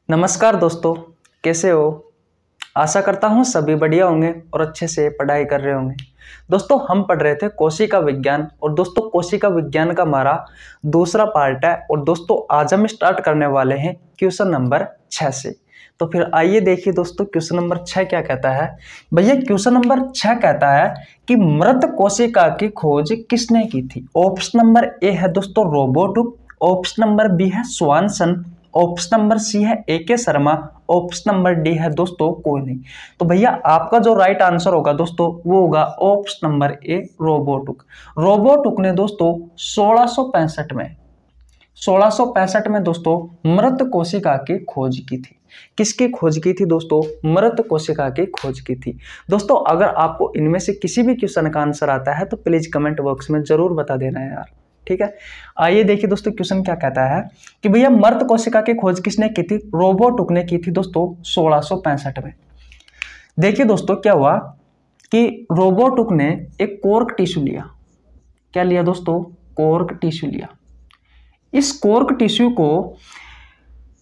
नमस्कार दोस्तों, कैसे हो। आशा करता हूँ सभी बढ़िया होंगे और अच्छे से पढ़ाई कर रहे होंगे। दोस्तों, हम पढ़ रहे थे कोशिका विज्ञान और दोस्तों कोशिका विज्ञान का हमारा दूसरा पार्ट है। और दोस्तों आज हम स्टार्ट करने वाले हैं क्वेश्चन नंबर 6 से। तो फिर आइए देखिए दोस्तों, क्वेश्चन नंबर 6 क्या कहता है। भैया क्वेश्चन नंबर 6 कहता है कि मृत कोशिका की खोज किसने की थी। ऑप्शन नंबर ए है दोस्तों रोबोट, ऑप्शन नंबर बी है स्वानसन, ऑप्शन नंबर सी है A K. Sharma, option number D है दोस्तों कोई नहीं। तो भैया आपका जो राइट आंसर होगा दोस्तों वो होगा ऑप्शन नंबर ए रोबोटुक। रोबोटुक ने दोस्तों 1665 में दोस्तों मृत कोशिका की खोज की थी। किसकी खोज की थी दोस्तों? मृत कोशिका की खोज की थी। दोस्तों अगर आपको इनमें से किसी भी क्वेश्चन का आंसर आता है तो प्लीज कमेंट बॉक्स में जरूर बता देना है यार, ठीक है। आइए देखिए दोस्तों क्वेश्चन क्या कहता है कि भैया मृत कोशिका की खोज किसने की थी। रोबोटुक ने की थी दोस्तों 1665 में। देखिए दोस्तों क्या हुआ कि रोबोटुक ने एक कॉर्क टिश्यू लिया। क्या लिया दोस्तों? कॉर्क टिश्यू लिया। इस कॉर्क टिश्यू को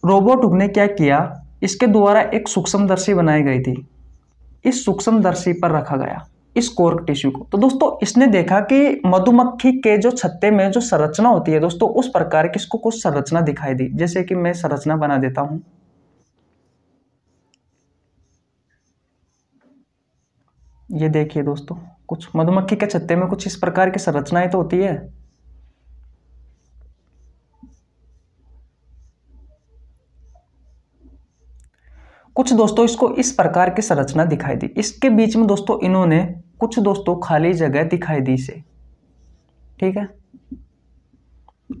रोबोटुक ने क्या किया, इसके द्वारा एक सूक्ष्मदर्शी बनाई गई थी। इस सूक्ष्मदर्शी पर रखा गया इस कॉर्क टिश्यू को। तो दोस्तों इसने देखा कि मधुमक्खी के जो छत्ते में जो संरचना होती है दोस्तों उस प्रकार की इसको कुछ संरचना दिखाई दी। जैसे कि मैं संरचना बना देता हूं। ये देखिए दोस्तों, कुछ मधुमक्खी के छत्ते में कुछ इस प्रकार की संरचनाएं तो होती है। कुछ दोस्तों इसको इस प्रकार की संरचना दिखाई दी। इसके बीच में दोस्तों इन्होंने कुछ दोस्तों खाली जगह दिखाई दी इसे, ठीक है।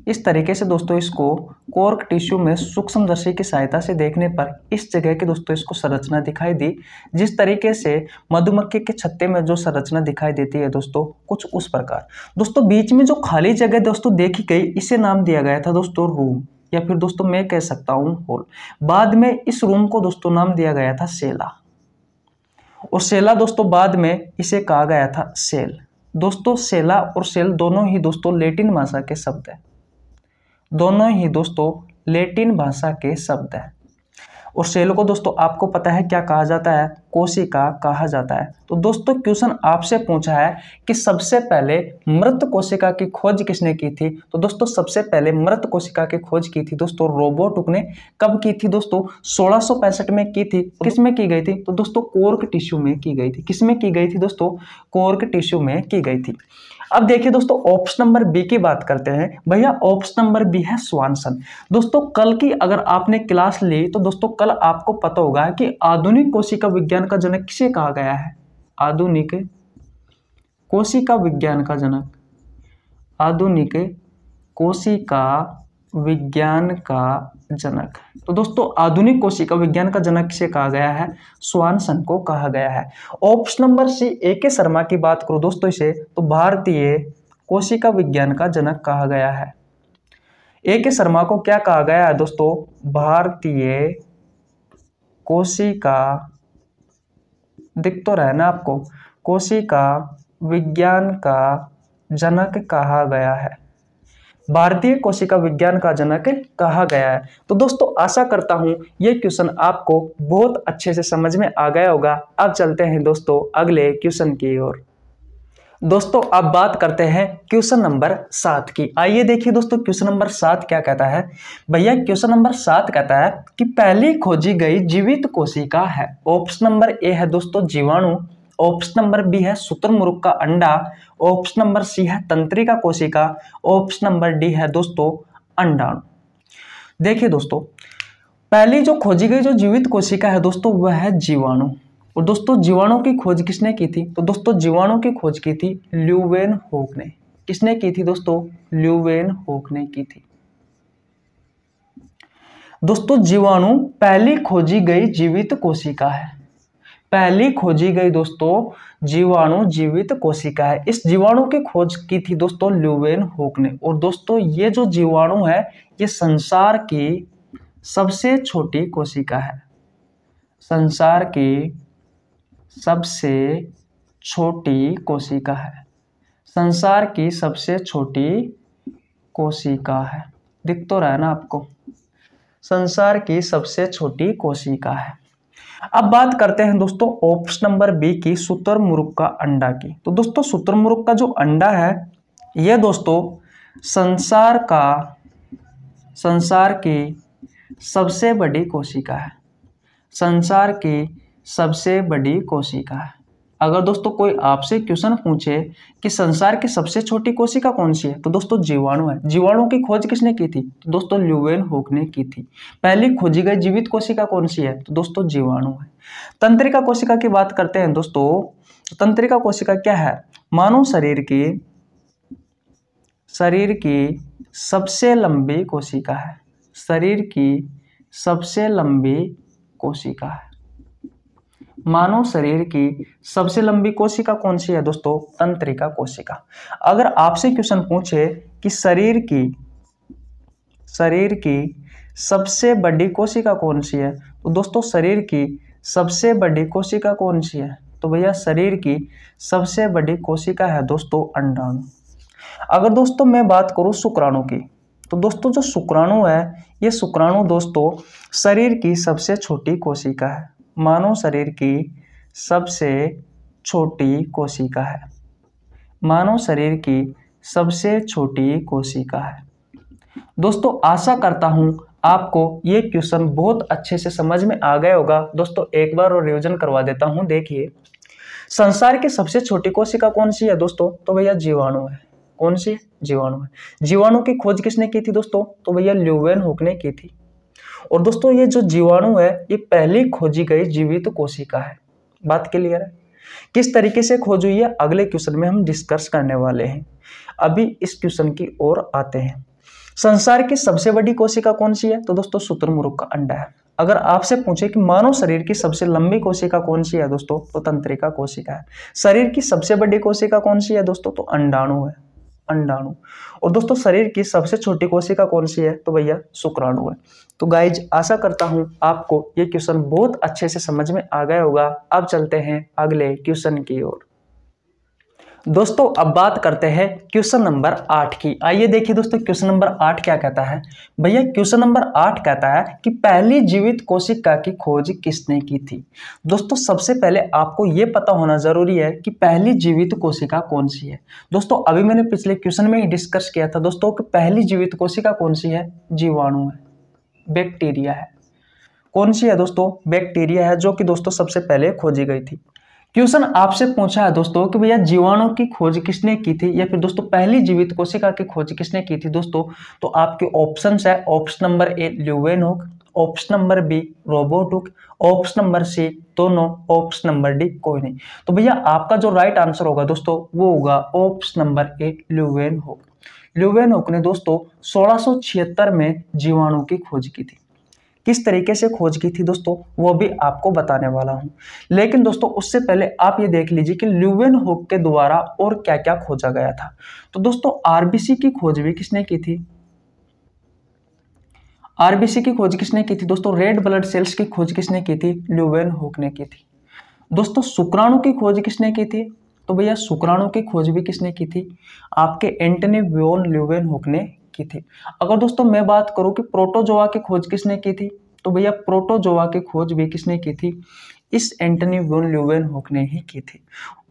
इस तरीके से दोस्तों इसको कॉर्क टिश्यू में सूक्ष्मदर्शी की सहायता से देखने पर इस जगह की दोस्तों इसको संरचना दिखाई दी। जिस तरीके से मधुमक्खी के छत्ते में जो संरचना दिखाई देती है दोस्तों कुछ उस प्रकार। दोस्तों बीच में जो खाली जगह दोस्तों देखी गई इसे नाम दिया गया था दोस्तों रूम, या फिर दोस्तों मैं कह सकता हूं होल। बाद में इस रूम को दोस्तों नाम दिया गया था सेला, और सेला दोस्तों बाद में इसे कहा गया था सेल। दोस्तों सेला और सेल दोनों ही दोस्तों लैटिन भाषा के शब्द है। दोनों ही दोस्तों लैटिन भाषा के शब्द है। और सेल को दोस्तों आपको पता है क्या कहा जाता है? कोशिका कहा जाता है। तो दोस्तों क्वेश्चन आपसे पूछा है कि सबसे पहले मृत कोशिका की खोज किसने की थी। तो दोस्तों सबसे पहले मृत कोशिका की खोज की थी दोस्तों रोबोटुक ने। कब की थी दोस्तों? 1665 में की थी। किस में की गई थी? तो दोस्तों कॉर्क टिश्यू में की गई थी। किस में की गई थी दोस्तों? कॉर्क टिश्यू में की गई थी। अब देखिए दोस्तों ऑप्शन नंबर बी की बात करते हैं। भैया ऑप्शन नंबर बी है स्वानसन। दोस्तों कल की अगर आपने क्लास ली तो दोस्तों कल आपको पता होगा कि आधुनिक कोशिका विज्ञान का जनक किसे कहा गया है। आधुनिक कोशिका विज्ञान का जनक, आधुनिक कोशिका विज्ञान का जनक। तो दोस्तों आधुनिक कोशिका विज्ञान का जनक किसे कहा गया है? स्वानसन को कहा गया है। Option number C A K. Sharma की बात करो दोस्तों इसे, तो भारतीय कोशिका विज्ञान का जनक कहा गया है। ए.के. शर्मा को क्या कहा गया है दोस्तों? भारतीय कोशिका, दिख तो रहा है ना आपको, कोशिका विज्ञान का जनक कहा गया है। भारतीय कोशिका विज्ञान का जनक कहा गया है। तो दोस्तों आशा करता हूं ये क्वेश्चन आपको बहुत अच्छे से समझ में आ गया होगा। अब चलते हैं दोस्तों अगले क्वेश्चन की ओर। दोस्तों अब बात करते हैं क्वेश्चन नंबर 7 की। आइए देखिए दोस्तों क्वेश्चन नंबर 7 क्या कहता है। भैया क्वेश्चन नंबर 7 कहता है कि पहली खोजी गई जीवित कोशिका है। ऑप्शन नंबर ए है दोस्तों जीवाणु, ऑप्शन नंबर बी है शुतुरमुर्ग का अंडा, ऑप्शन नंबर सी है तंत्रिका कोशिका, ऑप्शन नंबर डी है दोस्तों अंडाणु। देखिए दोस्तों पहली जो खोजी गई जो जीवित कोशिका है दोस्तों वह है जीवाणु। और दोस्तों जीवाणु की खोज किसने की थी? तो दोस्तों जीवाणु की खोज की थी ल्यूवेनहोक ने। किसने की थी दोस्तों? ल्यूवेनहोक ने की थी। दोस्तों जीवाणु पहली खोजी गई जीवित कोशिका है। पहली खोजी गई दोस्तों जीवाणु जीवित कोशिका है। इस जीवाणु की खोज की थी दोस्तों ल्यूवेनहोक ने। और दोस्तों ये जो जीवाणु है ये संसार की सबसे छोटी कोशिका है। संसार की सबसे छोटी कोशिका है। संसार की सबसे छोटी कोशिका है। दिख तो रहा है ना आपको? संसार की सबसे छोटी कोशिका है। अब बात करते हैं दोस्तों ऑप्शन नंबर बी की, शुतुरमुर्ग का अंडा की। तो दोस्तों शुतुरमुर्ग का जो अंडा है यह दोस्तों संसार की सबसे बड़ी कोशिका है। संसार की सबसे बड़ी कोशिका है। अगर दोस्तों कोई आपसे क्वेश्चन पूछे कि संसार की सबसे छोटी कोशिका कौन सी है, तो दोस्तों जीवाणु है। जीवाणु की खोज किसने की थी? तो दोस्तों ल्यूवेनहोक ने की थी। पहली खोजी गई जीवित कोशिका कौन सी है? तो दोस्तों जीवाणु है। तंत्रिका कोशिका की बात करते हैं दोस्तों। तंत्रिका कोशिका क्या है? मानव शरीर की सबसे लंबी कोशिका है। शरीर की सबसे लंबी कोशिका है। मानव शरीर की सबसे लंबी कोशिका कौन सी है दोस्तों? तंत्रिका कोशिका। अगर आपसे क्वेश्चन पूछे कि शरीर की सबसे बड़ी कोशिका कौन सी है, तो दोस्तों शरीर की सबसे बड़ी कोशिका कौन सी है? तो भैया शरीर की सबसे बड़ी कोशिका है दोस्तों अंडाणु। अगर दोस्तों मैं बात करूं शुक्राणु की, तो दोस्तों जो शुक्राणु है, ये शुक्राणु दोस्तों शरीर की सबसे छोटी कोशिका है। मानव शरीर की सबसे छोटी कोशिका है। मानव शरीर की सबसे छोटी कोशिका है। दोस्तों आशा करता हूं आपको ये क्वेश्चन बहुत अच्छे से समझ में आ गया होगा। दोस्तों एक बार और रिवीजन करवा देता हूं। देखिए, संसार की सबसे छोटी कोशिका कौन सी है दोस्तों? तो भैया जीवाणु है। कौन सी? जीवाणु है। जीवाणु की खोज किसने की थी दोस्तों? तो भैया ल्यूवेनहोक ने की थी। और दोस्तों ये जो जीवाणु है ये पहली खोजी गई जीवित कोशिका है। बात क्लियर है? किस तरीके से खोज हुई है अगले क्वेश्चन में हम डिस्कस करने वाले हैं। अभी इस क्वेश्चन की ओर आते हैं। संसार की सबसे बड़ी कोशिका कौन सी है? तो दोस्तों शुतुरमुर्ग का अंडा है। अगर आपसे पूछे कि मानव शरीर की सबसे लंबी कोशिका कौन सी है दोस्तों, तो तंत्रिका कोशिका है। शरीर की सबसे बड़ी कोशिका कौन सी है दोस्तों? तो अंडाणु है। अंडाणु। और दोस्तों शरीर की सबसे छोटी कोशिका कौन सी है? तो भैया शुक्राणु है। तो गाइज आशा करता हूं आपको ये क्वेश्चन बहुत अच्छे से समझ में आ गया होगा। अब चलते हैं अगले क्वेश्चन की ओर। दोस्तों अब बात करते हैं क्वेश्चन नंबर 8 की। आइए देखिए दोस्तों क्वेश्चन नंबर 8 क्या कहता है। भैया क्वेश्चन नंबर 8 कहता है कि पहली जीवित कोशिका की खोज किसने की थी। दोस्तों सबसे पहले आपको यह पता होना जरूरी है कि पहली जीवित कोशिका कौन सी है। दोस्तों अभी मैंने पिछले क्वेश्चन में ही डिस्कस किया था दोस्तों कि पहली जीवित कोशिका कौन सी है? जीवाणु है, बैक्टीरिया है। कौन सी है दोस्तों? बैक्टीरिया है, जो कि दोस्तों सबसे पहले खोजी गई थी। क्वेश्चन आपसे पूछा है दोस्तों कि भैया जीवाणु की खोज किसने की थी, या फिर दोस्तों पहली जीवित कोशिका की खोज किसने की थी दोस्तों, तो आपके ऑप्शंस है। Option number A Leeuwenhoek, option number B Robert Hooke, option number C दोनों, ऑप्शन नंबर डी कोई नहीं। तो भैया आपका जो राइट आंसर होगा दोस्तों वो होगा ऑप्शन नंबर ए ल्यूवेनहोक। ल्यूवेनहोक ने दोस्तों 1676 में जीवाणु की खोज की थी। किस तरीके से खोज की थी दोस्तों वो भी आपको बताने वाला हूं। लेकिन दोस्तों उससे पहले आप ये देख लीजिए कि ल्यूवेनहोक के द्वारा और क्या क्या खोजा गया था। तो दोस्तों आरबीसी की खोज भी किसने की थी? आरबीसी की खोज किसने की थी दोस्तों? रेड ब्लड सेल्स की खोज किसने की थी? ल्यूवेनहोक ने की थी। दोस्तों शुक्राणु की खोज किसने की थी? तो भैया शुक्राणु की खोज भी किसने की थी? आपके एंटनी वॉन ल्यूवेनहोक ने की थी। अगर दोस्तों मैं बात करूं कि प्रोटोजोआ की खोज किसने की थी, तो भैया प्रोटोजोआ की खोज भी किसने की थी? इस एंटनी वॉन ल्यूवेनहोक ने ही की थी।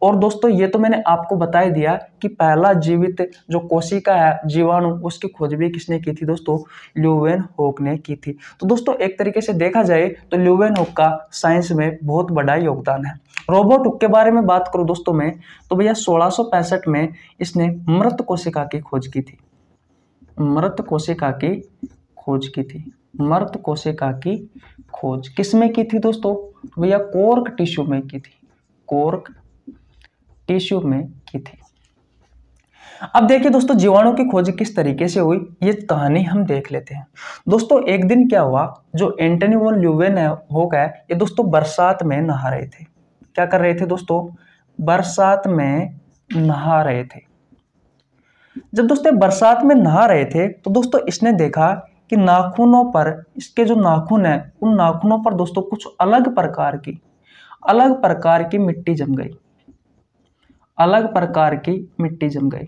और दोस्तों ये तो मैंने आपको बता ही दिया कि पहला जीवित जो कोशिका है जीवाणु, उसकी खोज भी किसने की थी दोस्तों? ल्यूवेनहोक ने की थी। तो दोस्तों एक तरीके से देखा जाए तो ल्यूवेनहोक का साइंस में बहुत बड़ा योगदान है। रॉबर्ट हुक के बारे में बात करूं दोस्तों मैं, तो भैया 1665 में इसने मृत कोशिका की खोज की थी। मृत कोशिका की खोज की थी। मृत कोशिका की खोज किसमें की थी दोस्तों? भैया कोर्क टिश्यू में की थी। कोर्क टिश्यू में की थी। अब देखिए दोस्तों जीवाणु की खोज किस तरीके से हुई ये कहानी हम देख लेते हैं। दोस्तों एक दिन क्या हुआ, जो एंटनी वॉन ल्यूवेनहोक है ये दोस्तों बरसात में नहा रहे थे। क्या कर रहे थे दोस्तों? बरसात में नहा रहे थे। जब दोस्तों बरसात में नहा रहे थे तो दोस्तों इसने देखा कि नाखूनों पर, इसके जो नाखून है उन नाखूनों पर दोस्तों कुछ अलग प्रकार की मिट्टी जम गई। अलग प्रकार की मिट्टी जम गई।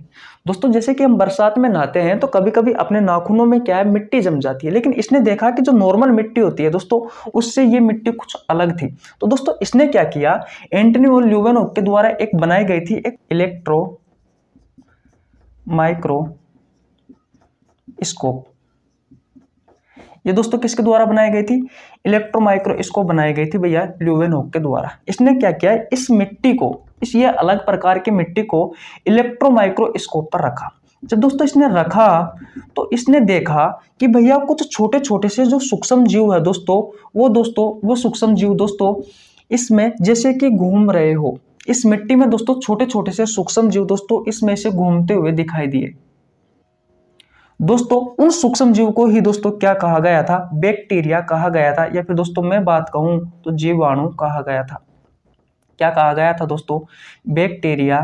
दोस्तों जैसे कि हम बरसात में नहाते हैं तो कभी कभी अपने नाखूनों में क्या है, मिट्टी जम जाती है, लेकिन इसने देखा कि जो नॉर्मल मिट्टी होती है दोस्तों, उससे ये मिट्टी कुछ अलग थी। तो दोस्तों इसने क्या किया, एंटनी और ल्यूवेनहोक के द्वारा एक बनाई गई थी एक इलेक्ट्रो माइक्रोस्कोप। ये दोस्तों किसके द्वारा बनाई गई थी, इलेक्ट्रो माइक्रोस्कोप बनाई गई थी भैया ल्यूवेनहोक के द्वारा। इसने क्या किया, इस मिट्टी को, इस ये अलग प्रकार की मिट्टी को इलेक्ट्रो माइक्रोस्कोप पर रखा। जब दोस्तों इसने रखा तो इसने देखा कि भैया कुछ छोटे छोटे से जो सूक्ष्म जीव है दोस्तों, वो सूक्ष्म जीव दोस्तों इसमें जैसे कि घूम रहे हो। इस मिट्टी में दोस्तों छोटे छोटे से सूक्ष्म जीव दोस्तों इसमें से घूमते हुए दिखाई दिए। दोस्तों उन सूक्ष्म जीव को ही दोस्तों क्या कहा गया था, बैक्टीरिया कहा गया था, या फिर दोस्तों मैं बात कहूं तो जीवाणु कहा गया था। क्या कहा गया था दोस्तों, बैक्टीरिया,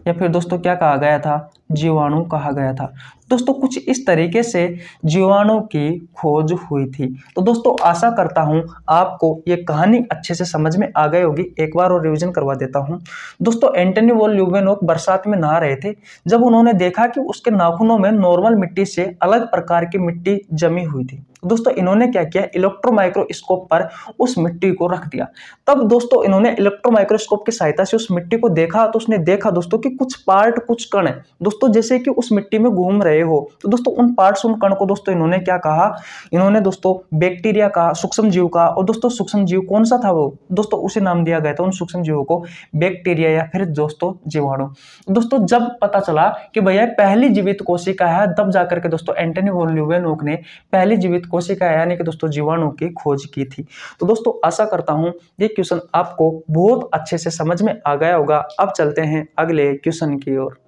या फिर दोस्तों क्या कहा गया था, जीवाणु कहा गया था। दोस्तों कुछ इस तरीके से जीवाणु की खोज हुई थी। तो दोस्तों आशा करता हूं आपको ये कहानी अच्छे से समझ में आ गई होगी। एक बार और रिवीजन करवा देता हूं। दोस्तों एंटनी वॉन ल्यूवेनहोक बरसात में नहा रहे थे, जब उन्होंने देखा कि उसके नाखूनों में नॉर्मल मिट्टी से अलग प्रकार की मिट्टी जमी हुई थी। दोस्तों इन्होंने क्या किया, इलेक्ट्रो माइक्रोस्कोप पर उस मिट्टी को रख दिया। तब दोस्तों इन्होंने इलेक्ट्रो माइक्रोस्कोप की सहायता से उस मिट्टी को देखा, तो उसने देखा दोस्तों कि कुछ पार्ट, कुछ कण है दोस्तों जैसे कि उस मिट्टी में घूम रहे हो। तो दोस्तों उन पार्ट्स, उन कण को दोस्तों इन्होंने क्या कहा, इन्होंने दोस्तों बैक्टीरिया कहा, सूक्ष्म जीव कहा। और दोस्तों सूक्ष्म जीव कौन सा था, वो दोस्तों उसे नाम दिया गया था उन सूक्ष्म जीवों को बैक्टीरिया या फिर दोस्तों जीवाणु। दोस्तों जब पता चला कि भैया पहली जीवित कोशिका है, तब जाकर के दोस्तों एंटनी वॉन ल्यूवेनहोक ने पहली जीवित कोशिका यानी कि दोस्तों जीवाणु की खोज की थी। तो दोस्तों आशा करता हूं ये क्वेश्चन आपको बहुत अच्छे से समझ में आ गया होगा। अब चलते हैं अगले क्वेश्चन की ओर।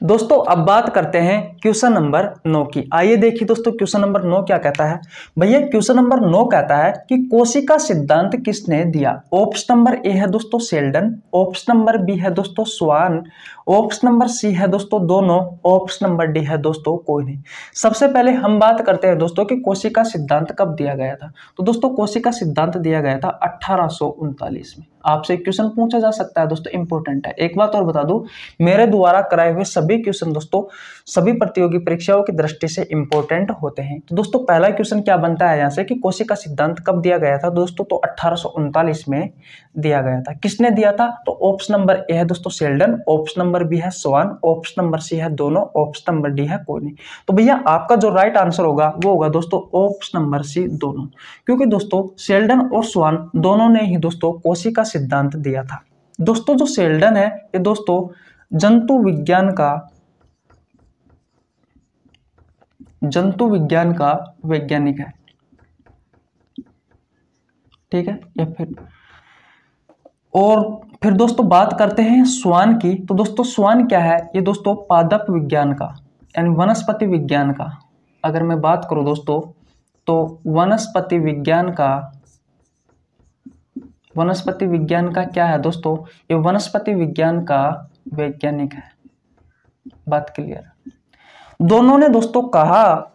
दोस्तों अब बात करते हैं क्वेश्चन नंबर 9 की। आइए देखिए दोस्तों क्वेश्चन नंबर 9 क्या कहता है। भैया क्वेश्चन नंबर 9 कहता है कि कोशिका सिद्धांत किसने दिया। ऑप्शन नंबर ए है दोस्तों सेल्डन, ऑप्शन नंबर बी है दोस्तों स्वान, ऑप्शन नंबर सी है दोस्तों दोनों, ऑप्शन नंबर डी है दोस्तों कोई नहीं। सबसे पहले हम बात करते हैं दोस्तों कि कोशिका सिद्धांत कब दिया गया था। तो दोस्तों कोशिका सिद्धांत दिया गया था 1839 में। आपसे क्वेश्चन पूछा जा सकता है दोस्तों, इंपॉर्टेंट है। एक बात और बता दूं, मेरे द्वारा कराए हुए सभी क्वेश्चन दोस्तों सभी प्रतियोगी परीक्षाओं की दृष्टि से इंपॉर्टेंट होते हैं। तो दोस्तों पहला क्वेश्चन क्या बनता है यहाँ से कि कोशिका सिद्धांत कब दिया गया था दोस्तों, तो 1839 में दिया गया था। किसने दिया था, तो ऑप्शन नंबर ए है दोस्तों सेल्डन, ऑप्शन नंबर बी है स्वान, ऑप्शन नंबर सी है दोनों, ऑप्शन नंबर डी है कोई नहीं। तो भैया आपका जो राइट आंसर होगा वो होगा दोस्तों ऑप्शन नंबर सी दोनों, क्योंकि दोस्तों सेल्डन और स्वान दोनों ने ही दोस्तों कोशिका सिद्धांत दिया था। दोस्तों जो सेल्डन है ये दोस्तों जंतु विज्ञान का वैज्ञानिक है, ठीक है। या फिर दोस्तों बात करते हैं स्वान की। तो दोस्तों स्वान क्या है, ये दोस्तों पादप विज्ञान का यानी वनस्पति विज्ञान का, अगर मैं बात करूं दोस्तों तो वनस्पति विज्ञान का क्या है दोस्तों, ये वनस्पति विज्ञान का वैज्ञानिक है। बात क्लियर। दोनों ने दोस्तों कहा,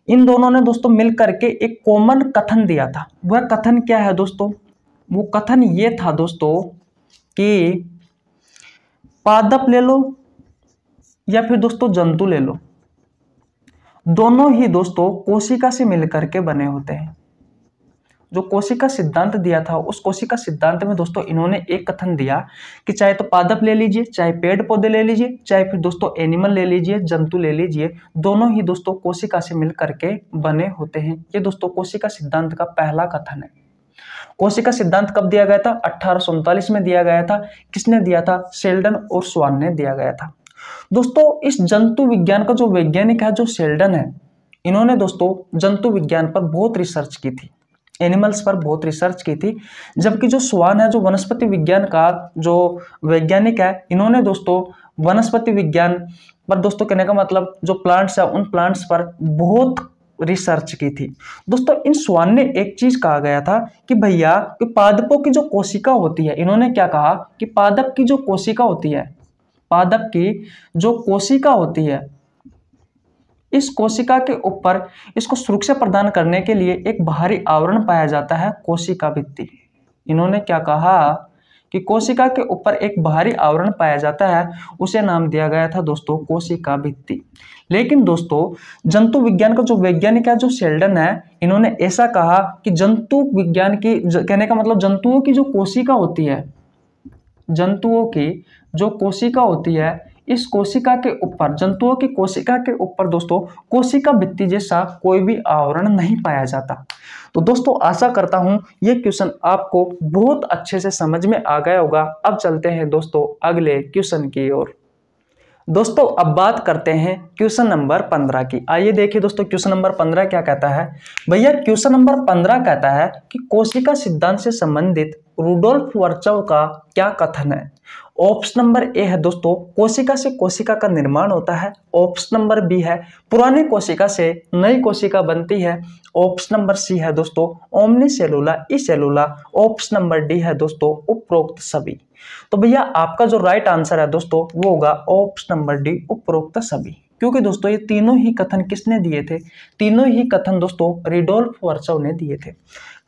इन दोनों ने दोस्तों मिलकर के एक कॉमन कथन दिया था। वह कथन क्या है दोस्तों, वो कथन ये था दोस्तों कि पादप ले लो या फिर दोस्तों जंतु ले लो, दोनों ही दोस्तों कोशिका से मिलकर के बने होते हैं। जो कोशिका सिद्धांत दिया था, उस कोशिका सिद्धांत में दोस्तों इन्होंने एक कथन दिया कि चाहे तो पादप ले लीजिए, चाहे पेड़ पौधे ले लीजिए, चाहे फिर दोस्तों एनिमल ले लीजिए, जंतु ले लीजिए, दोनों ही दोस्तों कोशिका से मिलकर के बने होते हैं। ये दोस्तों कोशिका सिद्धांत का पहला कथन है। कोशिका सिद्धांत कब दिया गया था, 1839 में दिया गया था। किसने दिया था, सेल्डन और स्वान ने दिया गया था। दोस्तों इस जंतु विज्ञान का जो वैज्ञानिक है, जो सेल्डन है, इन्होंने दोस्तों जंतु विज्ञान पर बहुत रिसर्च की थी, एनिमल्स पर बहुत रिसर्च की थी। जबकि जो स्वान है, जो वनस्पति विज्ञान का जो वैज्ञानिक है, इन्होंने दोस्तों वनस्पति विज्ञान पर दोस्तों कहने का मतलब जो प्लांट्स है, उन प्लांट्स पर बहुत रिसर्च की थी। दोस्तों इन स्वान ने एक चीज कहा गया था कि भैया कि पादपों की जो कोशिका होती है, इन्होंने क्या कहा कि पादप की जो कोशिका होती है, पादप की जो कोशिका होती है, इस कोशिका के ऊपर इसको सुरक्षा प्रदान करने के लिए एक बाहरी आवरण पाया जाता है, कोशिका भित्ति। इन्होंने क्या कहा कि कोशिका के ऊपर एक बाहरी आवरण पाया जाता है, उसे नाम दिया गया था दोस्तों कोशिका भित्ति। लेकिन दोस्तों जंतु विज्ञान का जो वैज्ञानिक है, जो शेल्डन है, इन्होंने ऐसा कहा कि जंतु विज्ञान की कहने का मतलब जंतुओं की जो कोशिका होती है, जंतुओं की जो कोशिका होती है, इस कोशिका के ऊपर, जंतुओं की कोशिका के ऊपर दोस्तों कोशिका भित्ति जैसा कोई भी आवरण नहीं पाया जाता। तो दोस्तों आशा करता हूं ये क्वेश्चन आपको बहुत अच्छे से समझ में आ गया होगा। अब चलते हैं दोस्तों अगले क्वेश्चन की ओर। दोस्तों अब बात करते हैं क्वेश्चन नंबर 15 की। आइए देखिए दोस्तों क्वेश्चन नंबर 15 क्या कहता है। भैया क्वेश्चन नंबर 15 कहता है कि कोशिका सिद्धांत से संबंधित रुडोल्फ वर्चव का क्या कथन है। ऑप्शन नंबर ए है दोस्तों कोशिका से कोशिका का निर्माण होता है। ऑप्शन नंबर बी है पुरानी कोशिका से नई कोशिका बनती है। ऑप्शन नंबर सी है दोस्तों ओमनी सेलुला ई सेलुला। ऑप्शन नंबर डी है दोस्तों उपरोक्त सभी। तो भैया आपका जो राइट आंसर है दोस्तों वो होगा ऑप्शन नंबर डी उपरोक्त सभी, क्योंकि दोस्तों ये तीनों ही कथन किसने दिए थे, तीनों ही कथन दोस्तों रुडोल्फ वर्चव ने दिए थे।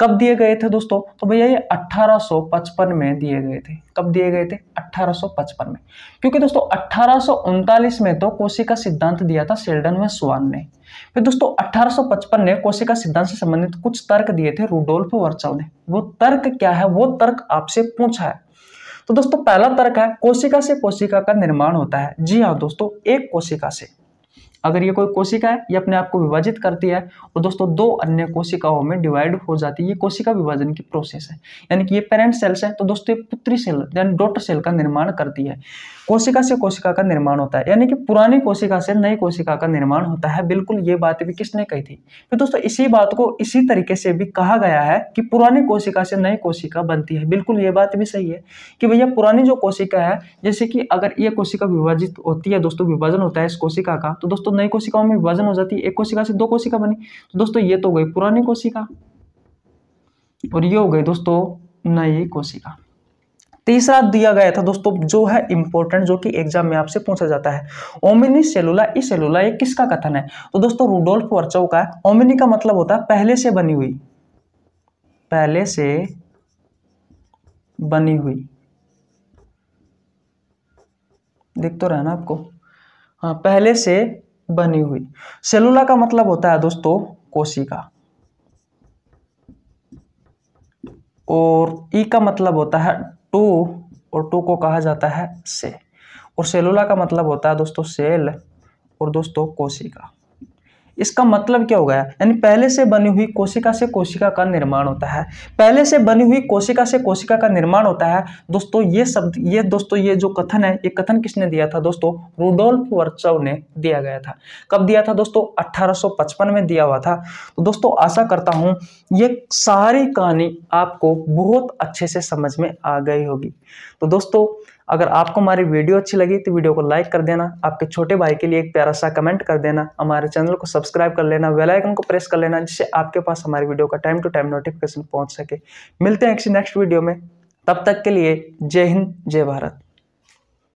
कब दिए गए थे दोस्तों, तो भैया ये 1855 में दिए गए थे। कब दिए गए थे, 1855 में, क्योंकि दोस्तों 1839 में तो कोशिका सिद्धांत दिया था शेल्डन व स्वान ने। फिर दोस्तों 1855 ने कोशिका सिद्धांत से संबंधित कुछ तर्क दिए थे रुडोल्फ वर्चव ने। वो तर्क क्या है, वो तर्क आपसे पूछा है। तो दोस्तों पहला तर्क है कोशिका से कोशिका का निर्माण होता है। जी हाँ दोस्तों, एक कोशिका से, अगर ये कोई कोशिका है ये अपने आप को विभाजित करती है और दोस्तों दो अन्य कोशिकाओं में डिवाइड हो जाती है। ये कोशिका विभाजन की प्रोसेस है, यानी कि ये पेरेंट सेल्स है, तो दोस्तों ये पुत्री सेल यानी डॉटर सेल का निर्माण करती है। कोशिका से कोशिका का निर्माण होता है, यानी कि पुरानी कोशिका से नई कोशिका का निर्माण होता है। बिल्कुल ये बात भी किसने कही थी। फिर दोस्तों इसी बात को इसी तरीके से भी कहा गया है कि पुरानी कोशिका से नई कोशिका बनती है। बिल्कुल ये बात भी सही है कि भैया पुरानी जो कोशिका है, जैसे कि अगर ये कोशिका विभाजित होती है दोस्तों, विभाजन होता है इस कोशिका का, तो दोस्तों नई कोशिकाओं में विभाजन हो जाती है। एक कोशिका से दो कोशिका बनी, तो दोस्तों ये तो गई पुरानी कोशिका और ये हो गई दोस्तों नई कोशिका। तीसरा दिया गया था दोस्तों जो है इंपॉर्टेंट, जो कि एग्जाम में आपसे पूछा जाता है, ओमिनी सेलुला ई सेलुला, ये किसका कथन है। तो दोस्तों रुडोल्फ वर्चव का है। ओमिनी का मतलब होता है पहले से बनी हुई, पहले से बनी हुई, दिख तो रहा ना आपको, हाँ पहले से बनी हुई। सेलुला का मतलब होता है दोस्तों कोशिका, और ई का मतलब होता है टू, और टू को कहा जाता है से, और सेलुला का मतलब होता है दोस्तों सेल और दोस्तों कोशिका। इसका मतलब क्या हो गया, यानी पहले से बनी हुई कोशिका से कोशिका का निर्माण होता है। पहले से बनी हुई कोशिका से कोशिका का निर्माण होता है दोस्तों। ये शब्द, ये दोस्तों ये जो कथन है, ये कथन किसने दिया था दोस्तों, रुडोल्फ वर्चव ने दिया गया था। कब दिया था दोस्तों, 1855 में दिया हुआ था। तो दोस्तों आशा करता हूं ये सारी कहानी आपको बहुत अच्छे से समझ में आ गई होगी। तो दोस्तों अगर आपको हमारी वीडियो अच्छी लगी तो वीडियो को लाइक कर देना, आपके छोटे भाई के लिए एक प्यारा सा कमेंट कर देना, हमारे चैनल को सब्सक्राइब कर लेना, बेल आइकन को प्रेस कर लेना, जिससे आपके पास हमारी वीडियो का टाइम टू टाइम नोटिफिकेशन पहुंच सके। मिलते हैं किसी नेक्स्ट वीडियो में, तब तक के लिए जय हिंद जय भारत।